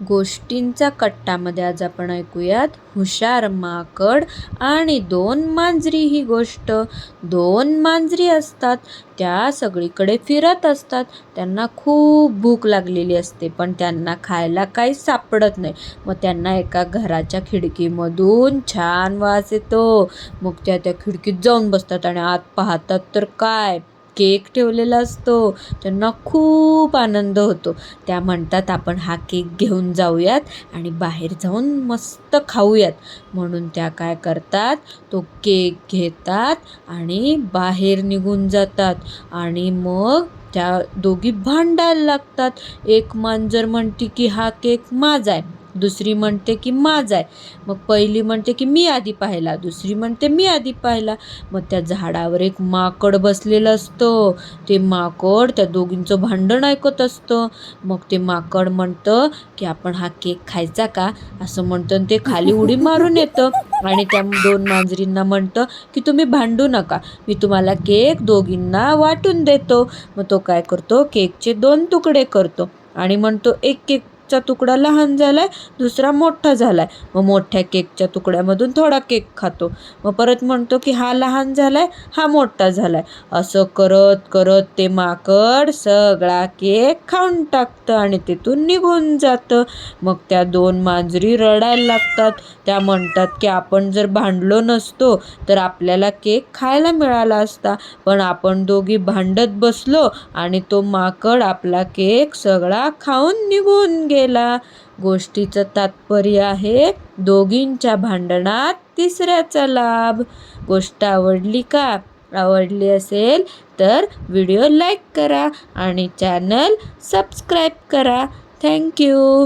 गोष्टींचा कट्टामध्ये आज आपण ऐकूयात हुशार माकड आणि 2 मांजरी ही गोष्ट. 2 मांजरी असतात, त्या सगळीकडे फिरत असतात. त्यांना खूप भूक लागलेली असते, पण त्यांना खायला काही सापडत नाही. मग त्यांना एका घराच्या खिडकीमधून छान वास येतो. मग त्या खिडकीत जाऊन बसतात आणि आत पाहतात तर काय, केक ठेवलेला असतो. त्यांना खूप आनंद होतो. त्या म्हणतात आपण हा केक घेऊन जाऊयात आणि बाहेर जाऊन मस्त खाऊयात. म्हणून त्या काय करतात, तो केक घेतात आणि बाहेर निघून जातात. आणि मग त्या दोघी भांडायला लागतात. एक मांजर म्हणते की हा केक माझा आहे, दुसरी म्हणते की माझा आहे. मग पहिली म्हणते की मी आधी पाहिला, दुसरी म्हणते मी आधी पाहिला. मग त्या झाडावर एक माकड बसलेलं असतं. ते माकड त्या दोघींचं भांडण ऐकत असतं. मग ते माकड म्हणतं की आपण हा केक खायचा का, असं म्हणतं. ते खाली उडी मारून येतं आणि त्या 2 मांजरींना म्हणतं की तुम्ही भांडू नका, मी तुम्हाला केक दोघींना वाटून देतो. मग तो काय करतो, केकचे 2 तुकडे करतो आणि म्हणतो एक केकचा तुकडा लहान झालाय, दुसरा मोठा झालाय. मग मोठ्या केकच्या तुकड्यामधून थोडा केक खातो. मग परत म्हणतो की हा लहान झालाय, हा मोठा झालाय. असं करत करत ते माकड सगळा केक खाऊन टाकतं आणि तिथून निघून जातं. मग त्या 2 मांजरी रडायला लागतात. त्या म्हणतात की आपण जर भांडलो नसतो तर आपल्याला केक खायला मिळाला असता, पण आपण दोघी भांडत बसलो आणि तो माकड आपला केक सगळा खाऊन निघून गेला. गोष्टीचं तात्पर्य आहे, दोघींच्या भांडणात तिसऱ्याचा लाभ. गोष्ट आवडली का? आवडली असेल तर व्हिडिओ लाईक करा आणि चॅनल सबस्क्राईब करा. थँक्यू.